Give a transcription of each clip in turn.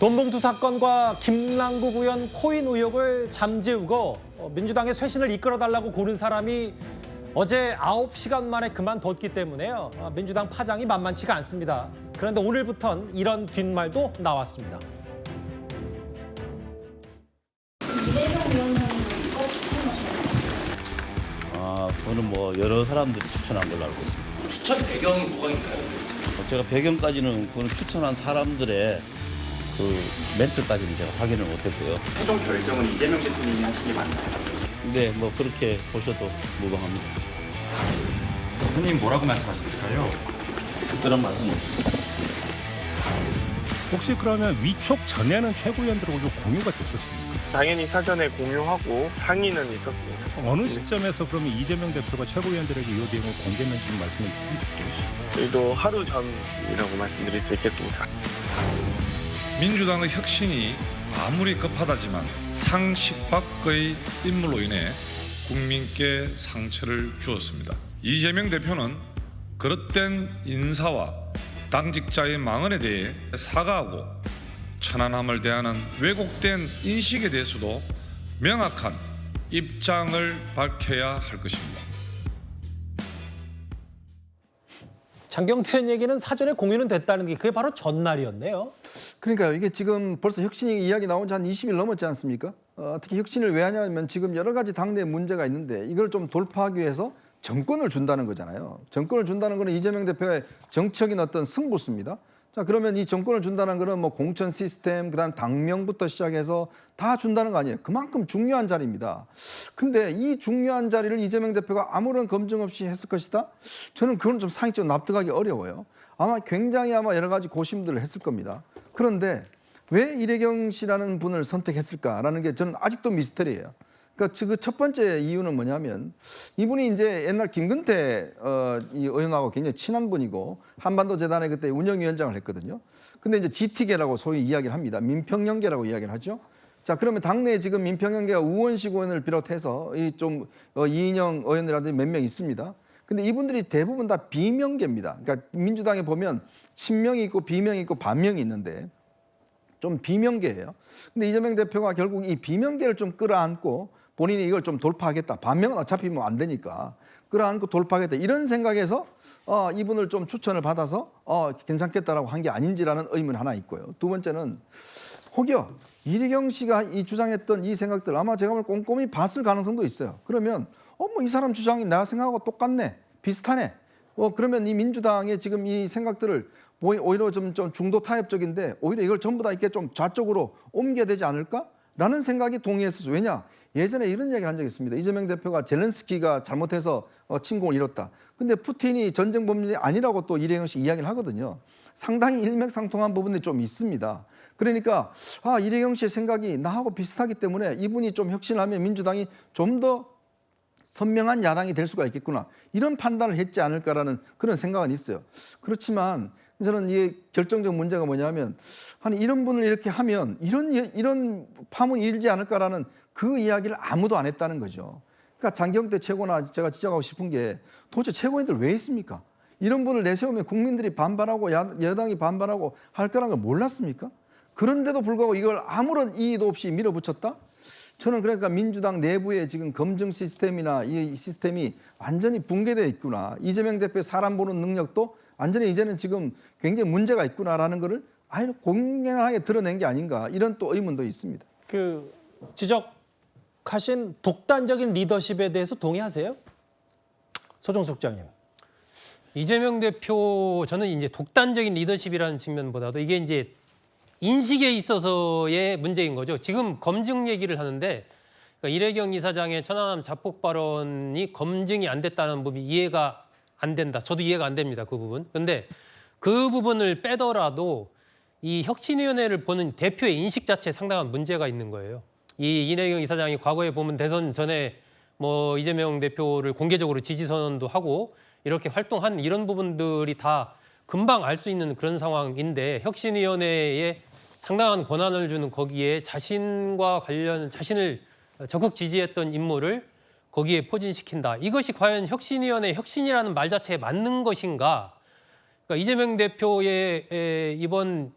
돈봉투 사건과 김남국 의원 코인 의혹을 잠재우고 민주당의 쇄신을 이끌어달라고 고른 사람이 어제 9시간 만에 그만뒀기 때문에요. 민주당 파장이 만만치가 않습니다. 그런데 오늘부턴 이런 뒷말도 나왔습니다. 이재명 위원장님은 누가 추천하시나요? 그거는 뭐 여러 사람들이 추천한 걸로 알고 있습니다. 추천 배경이 뭐가 있나요? 제가 배경까지는 그거는 추천한 사람들의 그 멘트까지는 제가 확인을 못했고요. 최종 결정은 이재명 대통령이 하시기 맞나요? 근데 뭐 그렇게 보셔도 무방합니다. 대표님 뭐라고 말씀하셨을까요? 특별한 말씀은 혹시 그러면 위촉 전에는 최고위원들하고 좀 공유가 됐었습니까? 당연히 사전에 공유하고 상의는 있었습니다. 어느 시점에서 그러면 이재명 대표가 최고위원들에게 이 내용을 공개했는지 좀 말씀을 드리겠습니다. 저희도 하루 전이라고 말씀드릴 수 있겠습니다. 민주당의 혁신이 아무리 급하다지만 상식 밖의 인물로 인해 국민께 상처를 주었습니다. 이재명 대표는 그릇된 인사와 당직자의 망언에 대해 사과하고 천안함을 대하는 왜곡된 인식에 대해서도 명확한 입장을 밝혀야 할 것입니다. 장경태 의원 얘기는 사전에 공유는 됐다는 게 그게 바로 전날이었네요. 그러니까요. 이게 지금 벌써 혁신이 이야기 나온 지 한 20일 넘었지 않습니까? 특히 혁신을 왜 하냐면 지금 여러 가지 당내 문제가 있는데 이걸 좀 돌파하기 위해서 정권을 준다는 거잖아요. 정권을 준다는 거는 이재명 대표의 정치적인 어떤 승부수입니다. 자, 그러면 이 정권을 준다는 거는 뭐 공천 시스템, 그다음 당명부터 시작해서 다 준다는 거 아니에요. 그만큼 중요한 자리입니다. 근데 이 중요한 자리를 이재명 대표가 아무런 검증 없이 했을 것이다? 저는 그건 좀 상식적으로 납득하기 어려워요. 굉장히 여러 가지 고심들을 했을 겁니다. 그런데 왜 이래경 씨라는 분을 선택했을까라는 게 저는 아직도 미스터리예요. 그러니까 그 첫 번째 이유는 뭐냐면 이분이 이제 옛날 김근태 이 의원하고 굉장히 친한 분이고 한반도 재단에 그때 운영위원장을 했거든요. 근데 이제 GT계라고 소위 이야기를 합니다. 민평연계라고 이야기를 하죠. 자, 그러면 당내에 지금 민평연계가 우원식 의원을 비롯해서 이인영 의원이라든지 몇 명 있습니다. 근데 이분들이 대부분 다 비명계입니다. 그러니까 민주당에 보면 친명이 있고 비명이 있고 반명이 있는데 좀 비명계예요. 근데 이재명 대표가 결국 이 비명계를 좀 끌어안고 본인이 이걸 좀 돌파하겠다. 반명은 어차피 뭐 안 되니까 끌어안고 돌파하겠다. 이런 생각에서 이분을 좀 추천을 받아서 괜찮겠다라고 한 게 아닌지라는 의문 하나 있고요. 두 번째는 혹여 이래경 씨가 이 주장했던 이 생각들 아마 제가 보면 꼼꼼히 봤을 가능성도 있어요. 그러면 뭐 이 사람 주장이 내가 생각하고 똑같네. 비슷하네. 그러면 이 민주당의 지금 이 생각들을 오히려 좀 중도 타협적인데 오히려 이걸 전부 다 이렇게 좀 좌쪽으로 옮겨야 되지 않을까라는 생각이 동의했었어요. 왜냐? 예전에 이런 얘기를 한 적이 있습니다. 이재명 대표가 젤렌스키가 잘못해서 침공을 이뤘다. 근데 푸틴이 전쟁 범죄 아니라고 또 이래경 씨 이야기를 하거든요. 상당히 일맥상통한 부분이 좀 있습니다. 그러니까 이래경 씨의 생각이 나하고 비슷하기 때문에 이분이 좀 혁신하면 민주당이 좀 더 선명한 야당이 될 수가 있겠구나. 이런 판단을 했지 않을까라는 그런 생각은 있어요. 그렇지만 저는 이 결정적 문제가 뭐냐면 이런 분을 이렇게 하면 이런 파문이 일지 않을까라는 그 이야기를 아무도 안 했다는 거죠. 그러니까 장경태 최고나 제가 지적하고 싶은 게 도대체 최고인들 왜 있습니까? 이런 분을 내세우면 국민들이 반발하고 여당이 반발하고 할 거라는 걸 몰랐습니까? 그런데도 불구하고 이걸 아무런 이의도 없이 밀어붙였다? 저는 그러니까 민주당 내부의 지금 검증 시스템이나 이 시스템이 완전히 붕괴되어 있구나. 이재명 대표의 사람 보는 능력도 완전히 이제는 지금 굉장히 문제가 있구나라는 거를 아예 공연하게 드러낸 게 아닌가 이런 또 의문도 있습니다. 그 지적하신 독단적인 리더십에 대해서 동의하세요? 서종석 국장님. 이재명 대표 저는 이제 독단적인 리더십이라는 측면보다도 이게 이제 인식에 있어서의 문제인 거죠. 지금 검증 얘기를 하는데 그러니까 이래경 이사장의 천안함 자폭 발언이 검증이 안 됐다는 부분이 이해가 안 된다. 저도 이해가 안 됩니다. 그 부분. 근데 그 부분을 빼더라도 이 혁신위원회를 보는 대표의 인식 자체에 상당한 문제가 있는 거예요. 이 이래경 이사장이 과거에 보면 대선 전에 뭐 이재명 대표를 공개적으로 지지 선언도 하고 이렇게 활동한 이런 부분들이 다 금방 알 수 있는 그런 상황인데 혁신위원회에 상당한 권한을 주는 거기에 자신과 관련 자신을 적극 지지했던 인물을 거기에 포진시킨다. 이것이 과연 혁신위원회 혁신이라는 말 자체에 맞는 것인가? 그러니까 이재명 대표의 이번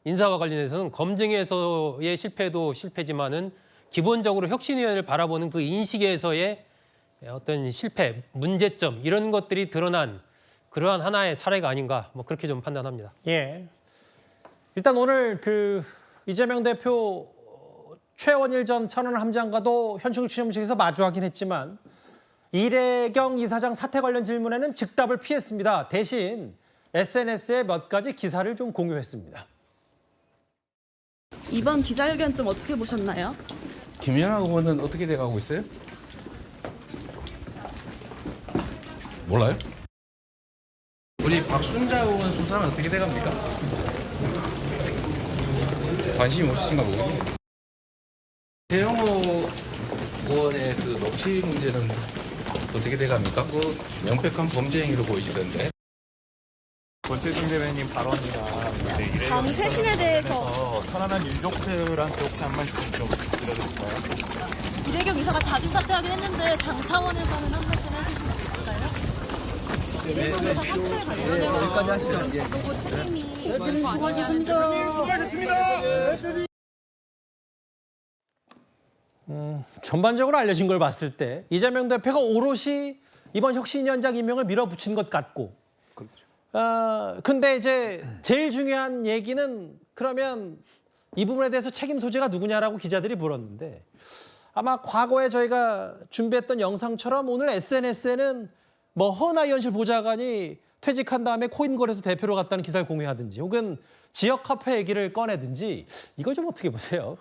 인사와 관련해서는 검증에서의 실패도 실패지만은 기본적으로 혁신위원회를 바라보는 그 인식에서의 어떤 실패, 문제점 이런 것들이 드러난 그러한 하나의 사례가 아닌가 뭐 그렇게 좀 판단합니다. 예. 일단 오늘 그 이재명 대표 최원일 전 천안함장과도 현충 취임식에서 마주하긴 했지만 이래경 이사장 사태 관련 질문에는 즉답을 피했습니다. 대신 SNS에 몇 가지 기사를 좀 공유했습니다. 이번 기자회견 좀 어떻게 보셨나요? 김연아 의원은 어떻게 돼가고 있어요? 몰라요? 우리 박순자 의원 수사는 어떻게 돼갑니까? 관심이 없으신가 보군요. 태영호 의원의 그 녹취 문제는 어떻게 돼갑니까? 그 명백한 범죄 행위로 보이시던데. 권칠승 대변인 발언이나 다음 쇄신에 대해서 천안한 유족들한테 혹시 한 말씀 좀 드려드릴까요? 이래경 이사가 자진 사퇴하긴 했는데 당 차원에서는 한 말씀 해주실 수 있을까요? 이래경 이사 사퇴 관련해서 그리고 책임이 있는 거 아니냐는 전반적으로 알려진 걸 봤을 때 이재명 대표가 오롯이 이번 혁신위원장 임명을 밀어붙인 것 같고 근데 이제 제일 중요한 얘기는 그러면 이 부분에 대해서 책임 소재가 누구냐라고 기자들이 물었는데 아마 과거에 저희가 준비했던 영상처럼 오늘 SNS에는 뭐 허은하 의원실 보좌관이 퇴직한 다음에 코인거래소 대표로 갔다는 기사를 공유하든지 혹은 지역 카페 얘기를 꺼내든지 이걸 좀 어떻게 보세요?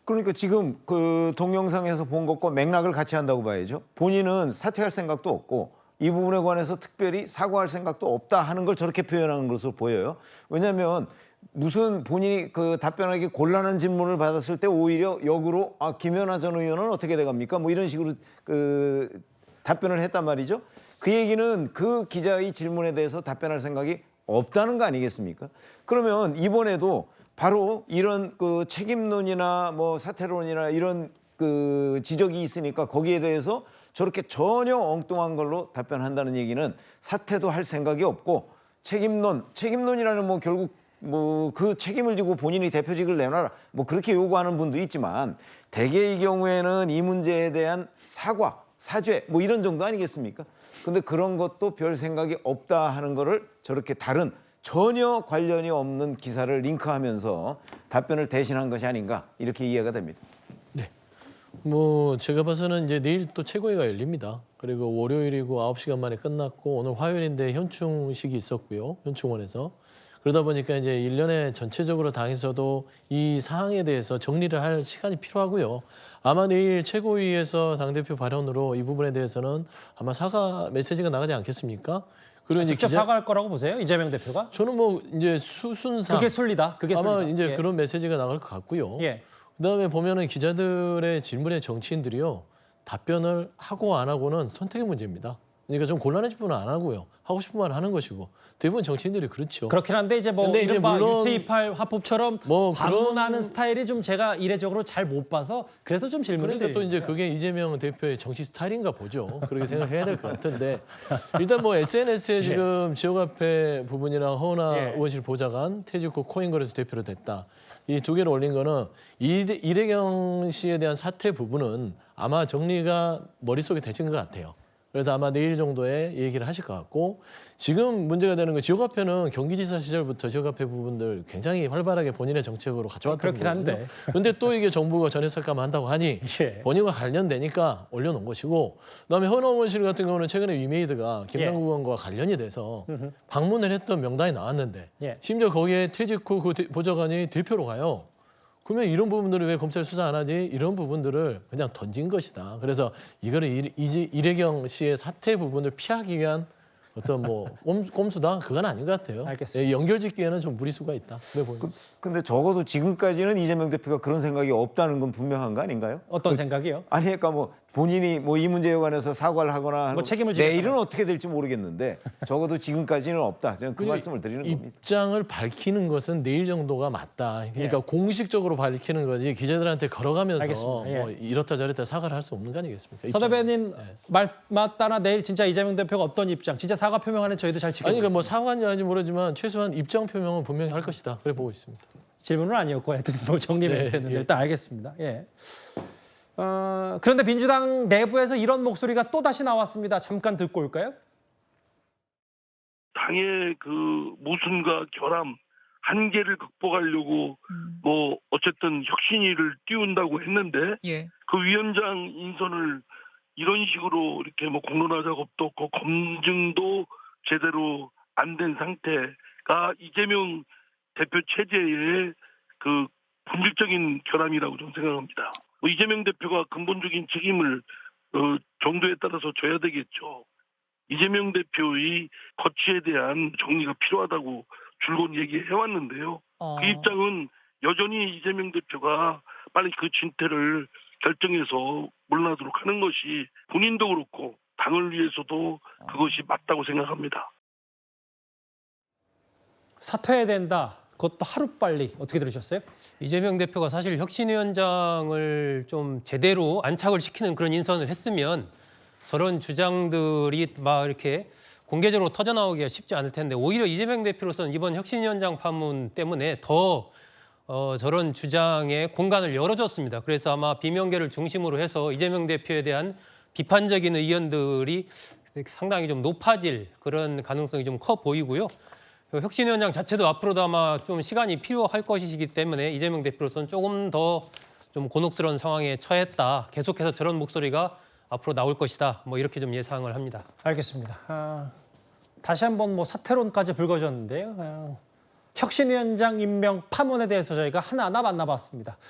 그러니까 지금 그 동영상에서 본 것과 맥락을 같이 한다고 봐야죠. 본인은 사퇴할 생각도 없고 이 부분에 관해서 특별히 사과할 생각도 없다 하는 걸 저렇게 표현하는 것으로 보여요. 왜냐하면 무슨 본인이 그 답변하기 곤란한 질문을 받았을 때 오히려 역으로 김연아 전 의원은 어떻게 돼갑니까? 뭐 이런 식으로 그 답변을 했단 말이죠. 그 얘기는 그 기자의 질문에 대해서 답변할 생각이 없다는 거 아니겠습니까? 그러면 이번에도 바로 이런 그 책임론이나 뭐 사퇴론이나 이런 그 지적이 있으니까 거기에 대해서 저렇게 전혀 엉뚱한 걸로 답변한다는 얘기는 사퇴도 할 생각이 없고 책임론이라는 뭐 결국 뭐 그 책임을 지고 본인이 대표직을 내놔라 뭐 그렇게 요구하는 분도 있지만 대개의 경우에는 이 문제에 대한 사과, 사죄 뭐 이런 정도 아니겠습니까? 근데 그런 것도 별 생각이 없다 하는 거를 저렇게 다른 전혀 관련이 없는 기사를 링크하면서 답변을 대신한 것이 아닌가 이렇게 이해가 됩니다. 네. 뭐 제가 봐서는 이제 내일 또 최고위가 열립니다. 그리고 월요일이고 9시간 만에 끝났고 오늘 화요일인데 현충식이 있었고요. 현충원에서. 그러다 보니까 이제 1년에 전체적으로 당에서도 이 사항에 대해서 정리를 할 시간이 필요하고요. 아마 내일 최고위에서 당대표 발언으로 이 부분에 대해서는 아마 사과 메시지가 나가지 않겠습니까? 그리고 이제 직접 사과할 거라고 보세요? 이재명 대표가? 저는 뭐 이제 수순상 그게 순리다. 그게 아마 순리다. 이제 예. 그런 메시지가 나갈 것 같고요. 예. 그다음에 보면은 기자들의 질문에 정치인들이요 답변을 하고 안 하고는 선택의 문제입니다. 그러니까 좀 곤란해진 분은 안 하고요. 하고 싶은 말을 하는 것이고 대부분 정치인들이 그렇죠. 그렇긴 한데 이제 뭐 근데 이제 이른바 물론 유체28 화법처럼 뭐 반문하는 그런 스타일이 좀 제가 이례적으로 잘 못 봐서 그래서 좀 질문을 그러니까 또 이제 드립니다. 그게 이재명 대표의 정치 스타일인가 보죠. 그렇게 생각해야 될 것 같은데 일단 뭐 SNS에 지금 지역화폐 부분이랑 허은하 예. 의원실 보좌관 퇴직 후 코인거래소 대표로 됐다. 이 두 개를 올린 거는 이래경 씨에 대한 사퇴 부분은 아마 정리가 머릿속에 되신 것 같아요. 그래서 아마 내일 정도에 얘기를 하실 것 같고 지금 문제가 되는 건 지역화폐는 경기지사 시절부터 지역화폐 부분들 굉장히 활발하게 본인의 정책으로 가져왔던 그렇긴 거거든요. 한데. 근데 또 이게 정부가 전해삭감 한다고 하니 예. 본인과 관련되니까 올려놓은 것이고 그다음에 헌어원실 같은 경우는 최근에 위메이드가 김남국 의원과 관련이 돼서 음흠. 방문을 했던 명단이 나왔는데 예. 심지어 거기에 퇴직 후 그 보좌관이 대표로 가요. 그러면 이런 부분들을 왜 검찰 수사 안 하지? 이런 부분들을 그냥 던진 것이다. 그래서 이거를 이래경 씨의 사퇴 부분을 피하기 위한 어떤 뭐 꼼수다? 그건 아닌 것 같아요. 알겠습니다. 예, 연결짓기에는 좀 무리수가 있다. 왜 보입니다. 근데 적어도 지금까지는 이재명 대표가 그런 생각이 없다는 건 분명한 거 아닌가요? 어떤 생각이요? 아니 그러니까 뭐 본인이 뭐 이 문제에 관해서 사과를 하거나 뭐 책임을 지겠다. 내일은 어떻게 될지 모르겠는데 적어도 지금까지는 없다. 저는 그 그냥 말씀을 드리는 겁니다. 입장을 밝히는 것은 내일 정도가 맞다. 그러니까 공식적으로 밝히는 거지 기자들한테 걸어가면서 알겠습니다. 예. 뭐 이렇다 저렇다 사과를 할 수 없는 거 아니겠습니까? 서 대변인 네. 말 맞다나 내일 진짜 이재명 대표가 어떤 입장, 진짜 사과 표명하는 저희도 잘 아니 지켜보겠습니다. 그러니까 뭐 사과인지 모르지만 최소한 입장 표명은 분명히 할 것이다. 그래 보고 있습니다. 질문은 아니었고 하여튼 뭐 정리 네, 멘트였는데 예. 일단 알겠습니다. 예. 그런데 민주당 내부에서 이런 목소리가 또 다시 나왔습니다. 잠깐 듣고 올까요? 당의 그 모순과 결함, 한계를 극복하려고 뭐 어쨌든 혁신위를 띄운다고 했는데 예. 그 위원장 인선을 이런 식으로 이렇게 뭐 공론화 작업도 없고 검증도 제대로 안 된 상태가 이재명 대표 체제의 그 본질적인 결함이라고 저는 생각합니다. 뭐 이재명 대표가 근본적인 책임을 정도에 따라서 져야 되겠죠. 이재명 대표의 거취에 대한 정리가 필요하다고 줄곧 얘기해왔는데요. 그 입장은 여전히 이재명 대표가 빨리 그 진퇴를 결정해서 물러나도록 하는 것이 본인도 그렇고 당을 위해서도 그것이 맞다고 생각합니다. 사퇴해야 된다. 그것도 하루빨리. 어떻게 들으셨어요? 이재명 대표가 사실 혁신위원장을 좀 제대로 안착을 시키는 그런 인선을 했으면 저런 주장들이 막 이렇게 공개적으로 터져나오기가 쉽지 않을 텐데 오히려 이재명 대표로서는 이번 혁신위원장 파문 때문에 더 저런 주장에 공간을 열어줬습니다. 그래서 아마 비명계를 중심으로 해서 이재명 대표에 대한 비판적인 의견들이 상당히 좀 높아질 그런 가능성이 좀 커 보이고요. 혁신위원장 자체도 앞으로도 아마 좀 시간이 필요할 것이기 때문에 이재명 대표로서는 조금 더 좀 곤혹스러운 상황에 처했다. 계속해서 저런 목소리가 앞으로 나올 것이다. 뭐 이렇게 좀 예상을 합니다. 알겠습니다. 다시 한번 뭐 사퇴론까지 불거졌는데요. 혁신위원장 임명 파문에 대해서 저희가 하나하나 만나봤습니다.